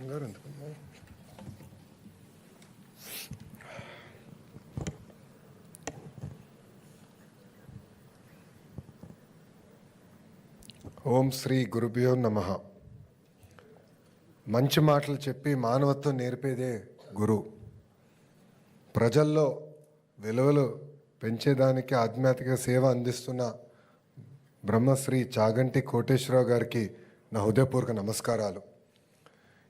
ఓం శ్రీ గురుభ్యో నమః. మంచి మాటలు చెప్పి మానవత్వం నేర్పేదే గురువు. ప్రజల్లో విలువలు పెంచేదానికి ఆధ్యాత్మిక సేవ అందిస్తున్న బ్రహ్మశ్రీ చాగంటి కోటేశ్వరరావు గారికి నా హృదయపూర్వక నమస్కారాలు.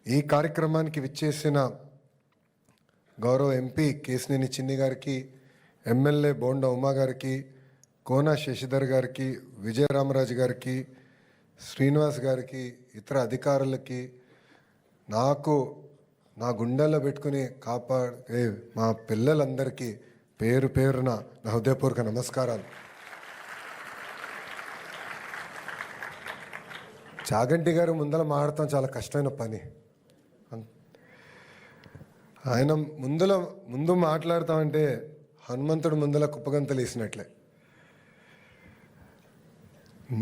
ఈ కార్యక్రమానికి విచ్చేసిన గౌరవ ఎంపీ కేశినేని చిన్ని గారికి, ఎమ్మెల్యే బోండా ఉమా గారికి, కోన శశిధర్ గారికి, విజయరామరాజు గారికి, శ్రీనివాస్ గారికి, ఇతర అధికారులకి, నాకు నా గుండెల్లో పెట్టుకుని కాపాడే మా పిల్లలందరికీ పేరు పేరున నా హృదయపూర్వక నమస్కారాలు. చాగంటి గారు ముందర మాట్లాడటం చాలా కష్టమైన పని. ఆయన ముందు మాట్లాడతామంటే హనుమంతుడు ముందర కుప్పగంతలు వేసినట్లే.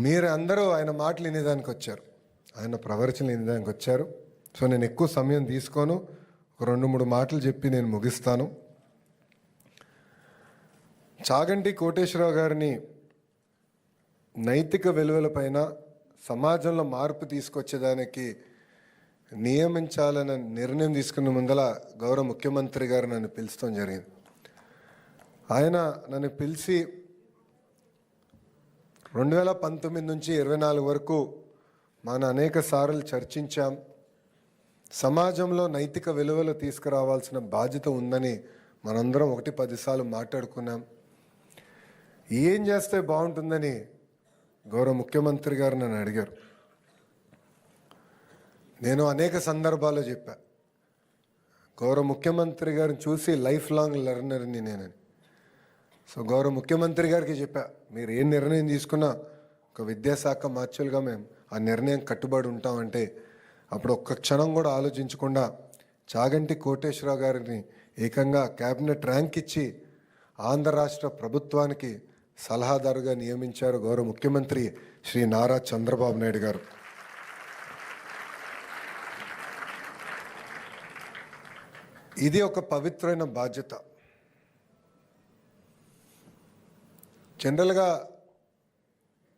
మీరు అందరూ ఆయన మాటలు వినేదానికి వచ్చారు, ఆయన ప్రవచనలు వినేదానికి వచ్చారు. సో నేను ఎక్కువ సమయం తీసుకోను, ఒక 2-3 మాటలు చెప్పి నేను ముగిస్తాను. చాగంటి కోటేశ్వరరావు గారిని నైతిక విలువలపైన సమాజంలో మార్పు తీసుకొచ్చేదానికి నియమించాలన్న నిర్ణయం తీసుకున్న ముందల గౌరవ ముఖ్యమంత్రి గారు నన్ను పిలుస్తాం జరిగింది. ఆయన నన్ను పిలిచి 2019 నుంచి 24 వరకు మన అనేక సార్లు చర్చించాం. సమాజంలో నైతిక విలువలు తీసుకురావాల్సిన బాధ్యత ఉందని మనందరం 1-10 సార్లు మాట్లాడుకున్నాం. ఏం చేస్తే బాగుంటుందని గౌరవ ముఖ్యమంత్రి గారు నన్ను అడిగారు. నేను అనేక సందర్భాల్లో చెప్పా, గౌరవ ముఖ్యమంత్రి గారిని చూసి లైఫ్ లాంగ్ లెర్నర్ని నేనని. సో గౌరవ ముఖ్యమంత్రి గారికి చెప్పా, మీరు ఏ నిర్ణయం తీసుకున్నా ఒక విద్యాశాఖ మార్చులుగా మేము ఆ నిర్ణయం కట్టుబడి ఉంటామంటే, అప్పుడు ఒక్క క్షణం కూడా ఆలోచించకుండా చాగంటి కోటేశ్వరరావు గారిని ఏకంగా క్యాబినెట్ ర్యాంక్ ఇచ్చి ఆంధ్ర రాష్ట్ర ప్రభుత్వానికి సలహాదారుగా నియమించారు గౌరవ ముఖ్యమంత్రి శ్రీ నారా చంద్రబాబు నాయుడు గారు. ఇది ఒక పవిత్రమైన బాధ్యత. జనరల్గా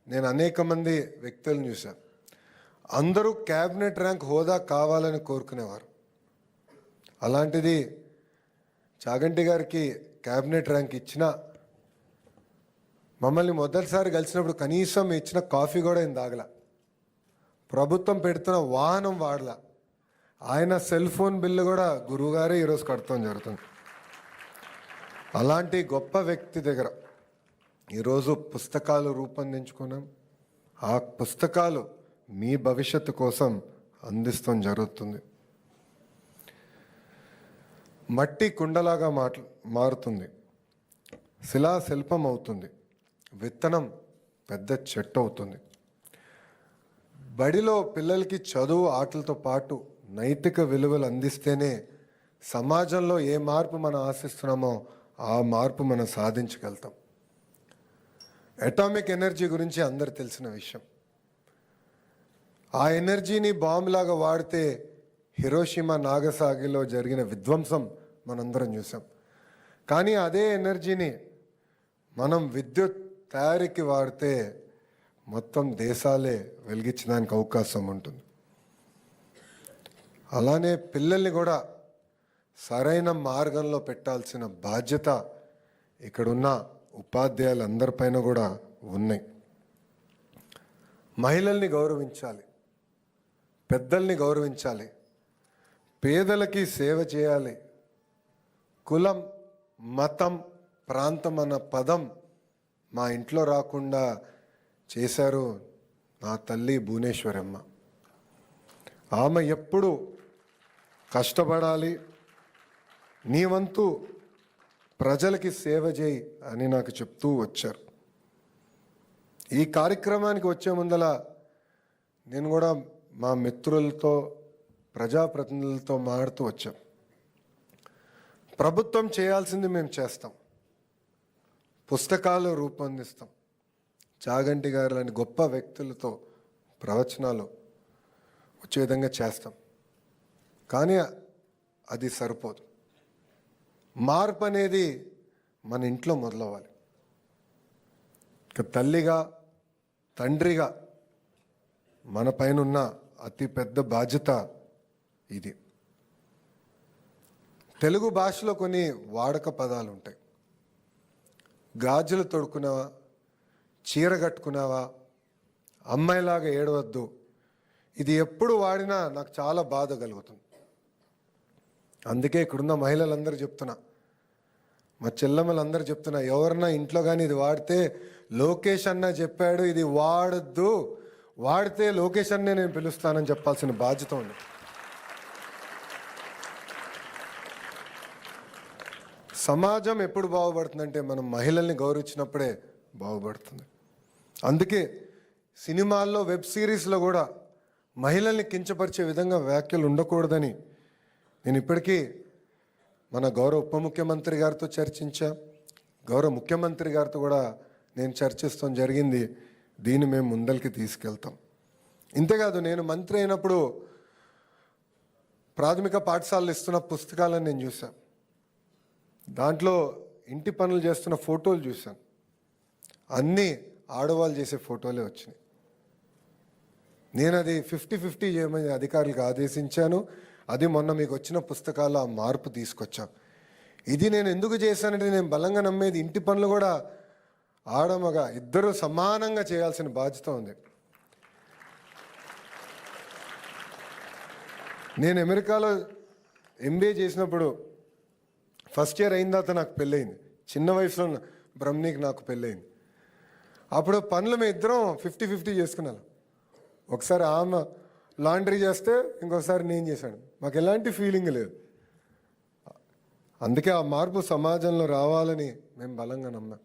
నేను అనేక మంది వ్యక్తులను చూశాను, అందరూ క్యాబినెట్ ర్యాంక్ హోదా కావాలని కోరుకునేవారు. అలాంటిది చాగంటి గారికి క్యాబినెట్ ర్యాంక్ ఇచ్చిన, మమ్మల్ని మొదటిసారి కలిసినప్పుడు కనీసం ఇచ్చిన కాఫీ కూడా ఏం తాగల, ప్రభుత్వం పెడుతున్న వాహనం వాడలా, ఆయన సెల్ ఫోన్ బిల్లు కూడా గురువుగారే ఈరోజు కడతాం జరుగుతుంది. అలాంటి గొప్ప వ్యక్తి దగ్గర ఈరోజు పుస్తకాలు రూపొందించుకున్నాం. ఆ పుస్తకాలు మీ భవిష్యత్తు కోసం అందిస్తాం జరుగుతుంది. మట్టి కుండలాగా మారుతుంది, శిలా శిల్పం అవుతుంది, విత్తనం పెద్ద చెట్టు అవుతుంది. బడిలో పిల్లలకి చదువు ఆటలతో పాటు నైతిక విలువలు అందిస్తేనే సమాజంలో ఏ మార్పు మనం ఆశిస్తున్నామో ఆ మార్పు మనం సాధించగలుగుతాం. అటామిక్ ఎనర్జీ గురించి అందరు తెలిసిన విషయం. ఆ ఎనర్జీని బాంబులాగా వాడితే హిరోషిమా నాగసాగిలో జరిగిన విధ్వంసం మనందరం చూసాం. కానీ అదే ఎనర్జీని మనం విద్యుత్ తయారీకి వాడితే మొత్తం దేశాలే వెలిగించడానికి అవకాశం ఉంటుంది. అలానే పిల్లల్ని కూడా సరైన మార్గంలో పెట్టాల్సిన బాధ్యత ఇక్కడున్న ఉపాధ్యాయులందరిపైన కూడా ఉన్నాయి. మహిళల్ని గౌరవించాలి, పెద్దల్ని గౌరవించాలి, పేదలకి సేవ చేయాలి. కులం, మతం, ప్రాంతం అన్న పదం మా ఇంట్లో రాకుండా చేశారు నా తల్లి భువనేశ్వరమ్మ. ఆమె ఎప్పుడు కష్టపడాలి, నీ వంతు ప్రజలకి సేవ చేయి అని నాకు చెప్తూ వచ్చారు. ఈ కార్యక్రమానికి వచ్చే ముందల నేను కూడా మా మిత్రులతో, ప్రజాప్రతినిధులతో మాట్లాడుతూ వచ్చాం. ప్రభుత్వం చేయాల్సింది మేము చేస్తాం, పుస్తకాలు రూపొందిస్తాం, చాగంటి గారు లాంటి గొప్ప వ్యక్తులతో ప్రవచనాలు వచ్చే విధంగా చేస్తాం. కానీ అది సరిపోదు. మార్పు అనేది మన ఇంట్లో మొదలవ్వాలి. ఇక తల్లిగా, తండ్రిగా మన పైన ఉన్న అతి పెద్ద బాధ్యత ఇది. తెలుగు భాషలో కొన్ని వాడక పదాలు ఉంటాయి. గాజులు తొడుక్కున్నావా, చీర కట్టుకున్నావా, అమ్మాయిలాగా ఏడవద్దు. ఇది ఎప్పుడు వాడినా నాకు చాలా బాధ కలుగుతుంది. అందుకే ఇక్కడున్న మహిళలందరూ చెప్తున్నా, మా చెల్లెమ్మలందరూ చెప్తున్నా, ఎవరన్నా ఇంట్లో కానీ ఇది వాడితే లోకేష్ అన్న చెప్పాడు ఇది వాడద్దు, వాడితే లోకేష్ అన్నే నేను పిలుస్తానని చెప్పాల్సిన బాధ్యత ఉంది. సమాజం ఎప్పుడు బాగుపడుతుందంటే మనం మహిళల్ని గౌరవించినప్పుడే బాగుపడుతుంది. అందుకే సినిమాల్లో, వెబ్ సిరీస్లో కూడా మహిళల్ని కించపరిచే విధంగా వ్యాఖ్యలు ఉండకూడదని నేను ఇప్పటికీ మన గౌరవ ఉప ముఖ్యమంత్రి గారితో చర్చించా, గౌరవ ముఖ్యమంత్రి గారితో కూడా నేను చర్చిస్తాం జరిగింది. దీన్ని మేము ముందరికి తీసుకెళ్తాం. ఇంతేకాదు, నేను మంత్రి అయినప్పుడు ప్రాథమిక పాఠశాలలు ఇస్తున్న పుస్తకాలను నేను చూశాను. దాంట్లో ఇంటి పనులు చేస్తున్న ఫోటోలు చూశాను. అన్నీ ఆడవాళ్ళు చేసే ఫోటోలే వచ్చినాయి. నేను అది 50-50 చేయమని అధికారులకు ఆదేశించాను. అది మొన్న మీకు వచ్చిన పుస్తకాల్లో ఆ మార్పు తీసుకొచ్చాం. ఇది నేను ఎందుకు చేశానంటే, నేను బలంగా నమ్మేది ఇంటి పనులు కూడా ఆడమగ ఇద్దరు సమానంగా చేయాల్సిన బాధ్యత ఉంది. నేను అమెరికాలో MBA చేసినప్పుడు ఫస్ట్ ఇయర్ అయిన తర్వాత నాకు పెళ్ళయింది. చిన్న వయసులో బ్రహ్మణికి నాకు పెళ్ళయింది. అప్పుడు పనులు మేము ఇద్దరం 50-50 చేసుకున్నాం. ఒకసారి ఆమె లాండ్రీ చేస్తే ఇంకోసారి నేను చేశాను. మాకు ఎలాంటి ఫీలింగ్ లేదు. అందుకే ఆ మార్పు సమాజంలో రావాలని మేము బలంగా నమ్మాం.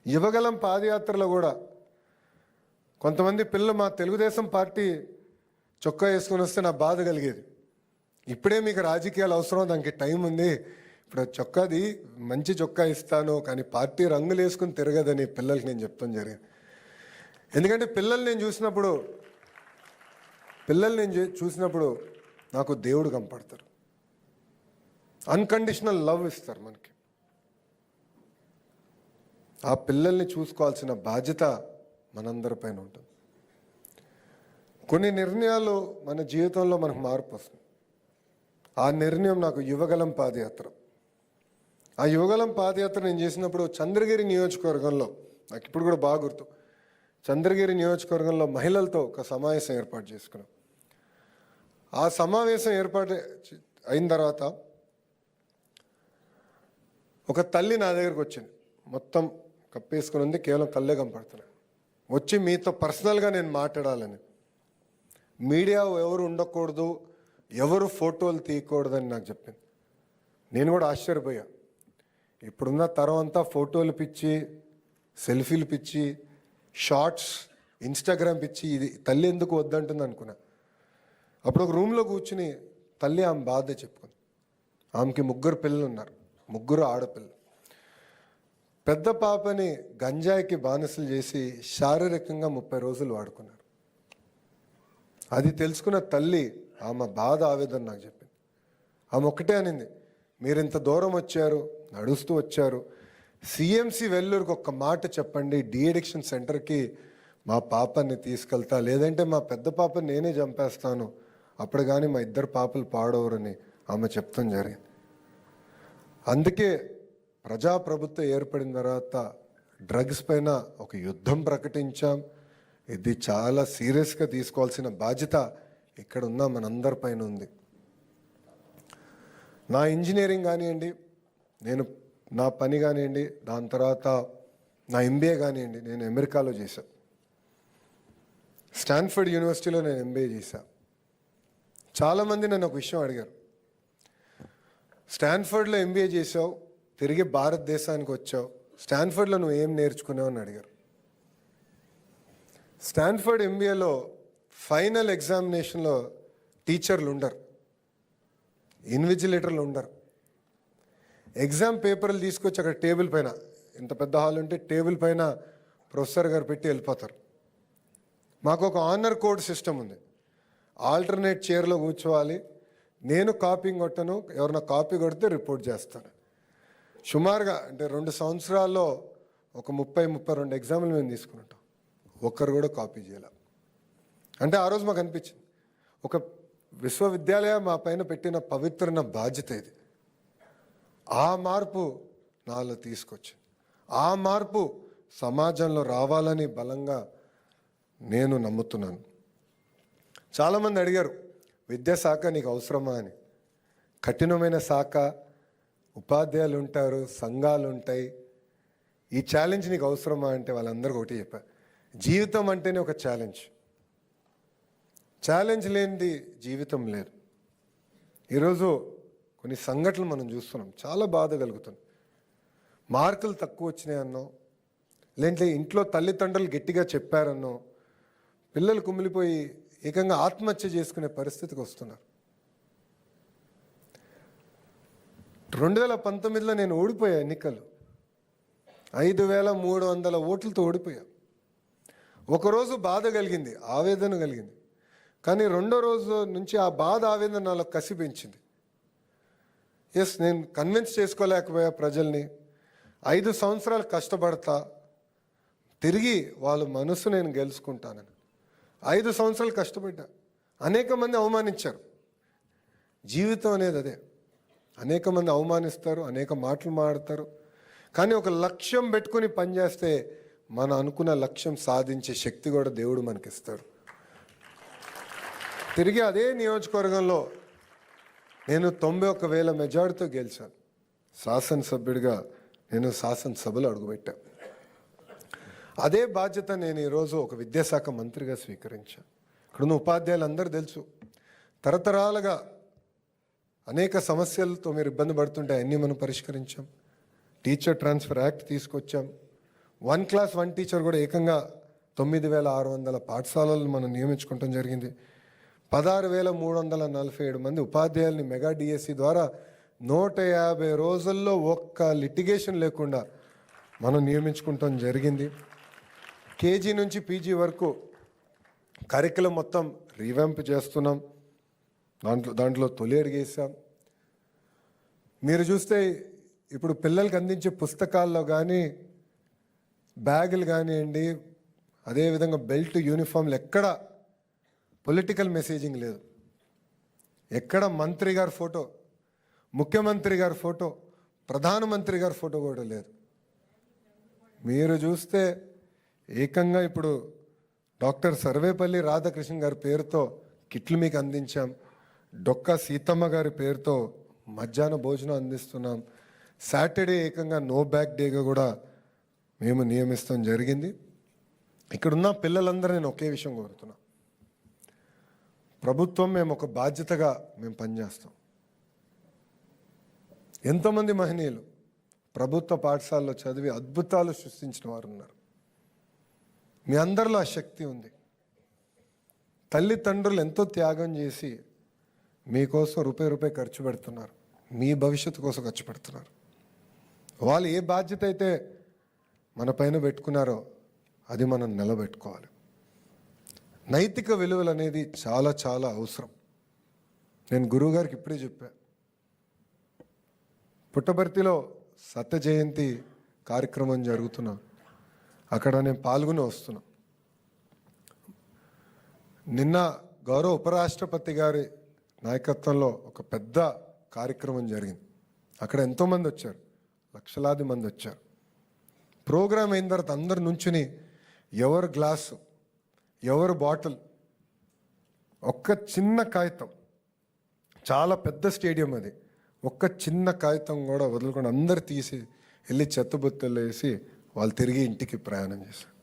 యువగలం పాదయాత్రలో కూడా కొంతమంది పిల్లలు మా తెలుగుదేశం పార్టీ చొక్కా వేసుకొని వస్తే నా బాధ కలిగేది. ఇప్పుడే మీకు రాజకీయాలు అవసరం, దానికి టైం ఉంది, ఇప్పుడు చొక్కాది మంచి చొక్కా ఇస్తాను, కానీ పార్టీ రంగులు వేసుకుని తిరగదని పిల్లలకి నేను చెప్తాను జరిగింది. ఎందుకంటే పిల్లల్ని నేను చూసినప్పుడు నాకు దేవుడు కనపడతారు. అన్కండిషనల్ లవ్ ఇస్తారు మనకి. ఆ పిల్లల్ని చూసుకోవాల్సిన బాధ్యత మనందరిపైన ఉంటుంది. కొన్ని నిర్ణయాలు మన జీవితంలో మనకు మార్పు వస్తుంది. ఆ నిర్ణయం నాకు యువగలం పాదయాత్ర. ఆ యువగలం పాదయాత్ర నేను చేసినప్పుడు చంద్రగిరి నియోజకవర్గంలో, నాకు ఇప్పుడు కూడా బాగా గుర్తు, చంద్రగిరి నియోజకవర్గంలో మహిళలతో ఒక సమావేశం ఏర్పాటు చేసుకున్నాం. ఆ సమావేశం ఏర్పాటు అయిన తర్వాత ఒక తల్లి నా దగ్గరకు వచ్చింది. మొత్తం కప్పేసుకుని ఉంది, కేవలం కళ్ళే కనపడుతున్నాయి. వచ్చి మీతో పర్సనల్గా నేను మాట్లాడాలని, మీడియా ఎవరు ఉండకూడదు, ఎవరు ఫోటోలు తీయకూడదని నాకు చెప్పింది. నేను కూడా ఆశ్చర్యపోయా. ఇప్పుడున్న తరం అంతా ఫోటోలు పిచ్చి, సెల్ఫీలు పిచ్చి, షార్ట్స్, ఇన్స్టాగ్రామ్ పిచ్చి. ఇది తల్లి ఎందుకు వద్దంటుంది అనుకున్నా. అప్పుడు ఒక రూమ్లో కూర్చుని తల్లి ఆమె బాధ చెప్పుకుంది. ఆమెకి 3 పిల్లలు ఉన్నారు, 3 ఆడపిల్లలు. పెద్ద పాపని గంజాయికి బానిసలు చేసి శారీరకంగా 30 రోజులు వాడుకున్నారు. అది తెలుసుకున్న తల్లి ఆమె బాధ, ఆవేదన నాకు చెప్పింది. ఆమె ఒక్కటే అనింది, మీరు ఇంత దూరం వచ్చారు, నడుస్తూ వచ్చారు, CMC వెల్లూరుకి ఒక్క మాట చెప్పండి, డీఅడిక్షన్ సెంటర్కి మా పాపని తీసుకెళ్తా, లేదంటే మా పెద్ద పాపని నేనే చంపేస్తాను, అప్పుడు కానీ మా 2 పాపలు పాడవరని ఆమె చెప్తాం జరిగింది. అందుకే ప్రజాప్రభుత్వం ఏర్పడిన తర్వాత డ్రగ్స్ పైన ఒక యుద్ధం ప్రకటించాం. ఇది చాలా సీరియస్గా తీసుకోవాల్సిన బాధ్యత ఇక్కడ ఉన్న మనందరిపైన ఉంది. నా ఇంజనీరింగ్ కానివ్వండి, నా పని కానివ్వండి, దాని తర్వాత నా MBA కానివ్వండి, నేను అమెరికాలో చేశాను. స్టాన్ఫర్డ్ యూనివర్సిటీలో నేను MBA చేశాను. చాలామంది నన్ను ఒక విషయం అడిగారు, స్టాన్ఫర్డ్లో MBA చేసావు, తిరిగి భారతదేశానికి వచ్చావు, స్టాన్ఫర్డ్లో నువ్వు ఏం నేర్చుకున్నావు అని అడిగారు. స్టాన్ఫర్డ్ MBAలో ఫైనల్ ఎగ్జామినేషన్లో టీచర్లు ఉండరు, ఇన్విజిలేటర్లు ఉండరు. ఎగ్జామ్ పేపర్లు తీసుకొచ్చి అక్కడ టేబుల్ పైన, ఇంత పెద్ద హాల్ ఉంటే టేబుల్ పైన ప్రొఫెసర్ గారు పెట్టి వెళ్ళిపోతారు. మాకు ఒక ఆనర్ కోడ్ సిస్టమ్ ఉంది. ఆల్టర్నేట్ చైర్లో కూర్చోవాలి, నేను కాపీ కొట్టను, ఎవరైనా కాపీ కొడితే రిపోర్ట్ చేస్తాను. సుమారుగా అంటే 2 సంవత్సరాల్లో ఒక 30-32 ఎగ్జామ్లు మేము తీసుకుంటాం. ఒక్కరు కూడా కాపీ చేయాలి. అంటే ఆ రోజు మాకు అనిపించింది, ఒక విశ్వవిద్యాలయం మా పైన పెట్టిన పవిత్రమైన బాధ్యత ఇది. ఆ మార్పు నాలో తీసుకొచ్చింది. ఆ మార్పు సమాజంలో రావాలని బలంగా నేను నమ్ముతున్నాను. చాలామంది అడిగారు, విద్యాశాఖ నీకు అవసరమా అని. కఠినమైన శాఖ, ఉపాధ్యాయులు ఉంటారు, సంఘాలు ఉంటాయి. ఈ ఛాలెంజ్ నీకు అవసరమా అంటే వాళ్ళందరికీ ఒకటి చెప్పా, జీవితం అంటేనే ఒక ఛాలెంజ్. ఛాలెంజ్ లేనిది జీవితం లేదు. ఈరోజు కొన్ని సంఘటనలు మనం చూస్తున్నాం, చాలా బాధ కలుగుతుంది. మార్కులు తక్కువ వచ్చినాయన్నో, లేదంటే ఇంట్లో తల్లిదండ్రులు గట్టిగా చెప్పారన్నో పిల్లలు కుమిలిపోయి ఏకంగా ఆత్మహత్య చేసుకునే పరిస్థితికి వస్తున్నారు. 2019లో నేను ఓడిపోయా ఎన్నికలు, 5300 ఓట్లతో ఓడిపోయా. ఒకరోజు బాధ కలిగింది, ఆవేదన కలిగింది. కానీ రెండో రోజు నుంచి ఆ బాధ, ఆవేదన నాలో కసి పెంచింది. నేను కన్విన్స్ చేసుకోలేకపోయా ప్రజల్ని. 5 సంవత్సరాలు కష్టపడతా, తిరిగి వాళ్ళ మనసు నేను గెలుచుకుంటానని 5 సంవత్సరాలు కష్టపడ్డా. అనేక మంది అవమానించారు. జీవితం అనేది అదే, అనేక మంది అవమానిస్తారు, అనేక మాటలు మాడతారు. కానీ ఒక లక్ష్యం పెట్టుకుని పనిచేస్తే మన అనుకున్న లక్ష్యం సాధించే శక్తి కూడా దేవుడు మనకిస్తాడు. తిరిగి అదే నియోజకవర్గంలో నేను 91,000 మెజార్టీతో గెలిచాను. శాసనసభ్యుడిగా నేను శాసనసభలో అడుగుపెట్టా. అదే బాధ్యత నేను ఈరోజు ఒక విద్యాశాఖ మంత్రిగా స్వీకరించాను. ఇక్కడున్న ఉపాధ్యాయులు అందరూ తెలుసు, తరతరాలుగా అనేక సమస్యలతో మీరు ఇబ్బంది పడుతుంటే అన్నీ మనం పరిష్కరించాం. టీచర్ ట్రాన్స్ఫర్ యాక్ట్ తీసుకొచ్చాం. 1 క్లాస్ 1 టీచర్ కూడా ఏకంగా 9,600 పాఠశాలలు మనం నియమించుకోవటం జరిగింది. 16,347 మంది ఉపాధ్యాయుల్ని మెగా డిఎస్సి ద్వారా 150 రోజుల్లో ఒక్క లిటిగేషన్ లేకుండా మనం నియమించుకుంటాం జరిగింది. కేజీ నుంచి పీజీ వరకు కరికులం మొత్తం రీవ్యాంప్ చేస్తున్నాం. దాంట్లో తొలి అడిగేసాం. మీరు చూస్తే ఇప్పుడు పిల్లలకి అందించే పుస్తకాల్లో కానీ, బ్యాగులు కానివ్వండి, అదేవిధంగా బెల్ట్, యూనిఫామ్లు ఎక్కడ పొలిటికల్ మెసేజింగ్ లేదు. ఎక్కడ మంత్రి గారి ఫోటో, ముఖ్యమంత్రి గారి ఫోటో, ప్రధానమంత్రి గారి ఫోటో కూడా లేదు. మీరు చూస్తే ఏకంగా ఇప్పుడు డాక్టర్ సర్వేపల్లి రాధాకృష్ణ గారి పేరుతో కిట్లు మీకు అందించాం. డొక్కా సీతమ్మ గారి పేరుతో మధ్యాహ్న భోజనం అందిస్తున్నాం. సాటర్డే ఏకంగా నో బ్యాగ్ డేగా కూడా మేము నియమిస్తాం జరిగింది. ఇక్కడున్న పిల్లలందరూ నేను ఒకే విషయం కోరుతున్నా, ప్రభుత్వం మేము ఒక బాధ్యతగా మేము పనిచేస్తాం. ఎంతోమంది మహనీయులు ప్రభుత్వ పాఠశాలలో చదివి అద్భుతాలు సృష్టించిన వారు ఉన్నారు. మీ అందరిలో ఆ శక్తి ఉంది. తల్లిదండ్రులు ఎంతో త్యాగం చేసి మీకోసం రూపాయి ఖర్చు పెడుతున్నారు, మీ భవిష్యత్తు కోసం ఖర్చు పెడుతున్నారు. వాళ్ళు ఏ బాధ్యత అయితే మన పైన పెట్టుకున్నారో అది మనం నిలబెట్టుకోవాలి. నైతిక విలువలు అనేది చాలా చాలా అవసరం. నేను గురువు గారికి ఇప్పుడే చెప్పా, పుట్టపర్తిలో సత్య జయంతి కార్యక్రమం జరుగుతున్నా, అక్కడ నేను పాల్గొని వస్తున్నా. నిన్న గౌరవ ఉపరాష్ట్రపతి గారి నాయకత్వంలో ఒక పెద్ద కార్యక్రమం జరిగింది. అక్కడ ఎంతోమంది వచ్చారు, లక్షలాది మంది వచ్చారు. ప్రోగ్రాం అయిన తర్వాత అందరు నుంచుని ఎవరు గ్లాసు, ఎవరు బాటిల్, ఒక్క చిన్న కాగితం, చాలా పెద్ద స్టేడియం అది, ఒక్క చిన్న కాగితం కూడా వదులుకొని అందరు తీసి వెళ్ళి చెత్తబుత్తల్లో వేసి వాళ్ళు తిరిగి ఇంటికి ప్రయాణం చేశారు.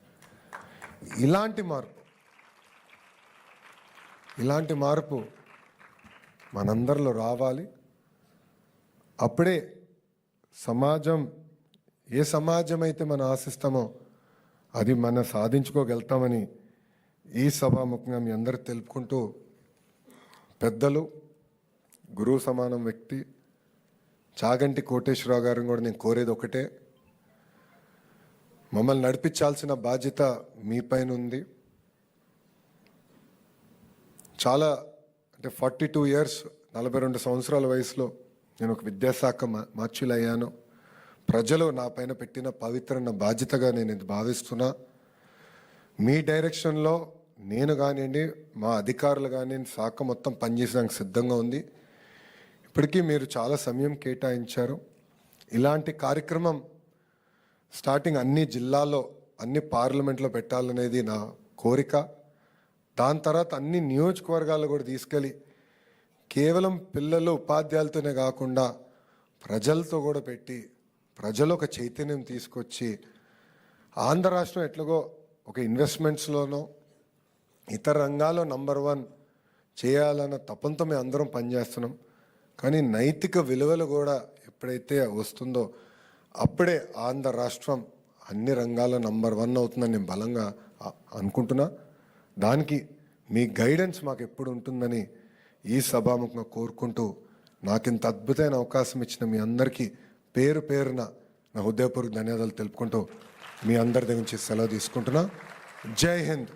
ఇలాంటి మార్పు మనందరిలో రావాలి. అప్పుడే సమాజం, ఏ సమాజం అయితే మనం ఆశిస్తామో అది మనం సాధించుకోగలుగుతామని ఈ సభాముఖంగా మీ అందరికి తెలుపుకుంటూ, పెద్దలు, గురువు సమానం వ్యక్తి చాగంటి కోటేశ్వరరావు గారిని కూడా నేను కోరేది ఒకటే, మమ్మల్ని నడిపించాల్సిన బాధ్యత మీ పైన ఉంది. చాలా అంటే 42 years 42 సంవత్సరాల వయసులో నేను ఒక విద్యాశాఖ మార్చులయ్యాను. ప్రజలు నా పైన పెట్టిన పవిత్రమైన బాధ్యతగా నేను ఇది భావిస్తున్నా. మీ డైరెక్షన్లో నేను కానివ్వండి, మా అధికారులు కానివ్వండి, శాఖ మొత్తం పనిచేసడానికి సిద్ధంగా ఉంది. ఇప్పటికీ మీరు చాలా సమయం కేటాయించారు. ఇలాంటి కార్యక్రమం స్టార్టింగ్ అన్ని జిల్లాల్లో, అన్ని పార్లమెంట్లో పెట్టాలనేది నా కోరిక. దాని తర్వాత అన్ని నియోజకవర్గాల్లో కూడా తీసుకెళ్ళి కేవలం పిల్లలు ఉపాధ్యాయులతోనే కాకుండా ప్రజలతో కూడా పెట్టి ప్రజలు ఒక చైతన్యం తీసుకొచ్చి ఆంధ్ర రాష్ట్రం ఎట్లాగో ఒక ఇన్వెస్ట్మెంట్స్లోనో ఇతర రంగాల్లో నంబర్ 1 చేయాలన్న తపంతో మేము అందరం పనిచేస్తున్నాం. కానీ నైతిక విలువలు కూడా ఎప్పుడైతే వస్తుందో అప్పుడే ఆంధ్ర రాష్ట్రం అన్ని రంగాల్లో నంబర్ 1 అవుతుందని నేను బలంగా అనుకుంటున్నా. దానికి మీ గైడెన్స్ మాకు ఎప్పుడు ఉంటుందని ఈ సభాముఖంగా కోరుకుంటూ నాకు ఇంత అద్భుతమైన అవకాశం ఇచ్చిన మీ అందరికీ పేరు పేరున నా హృదయపూర్వక ధన్యవాదాలు తెలుపుకుంటూ మీ అందరి దగ్గర నుంచి సెలవు తీసుకుంటున్నా. జై హింద్.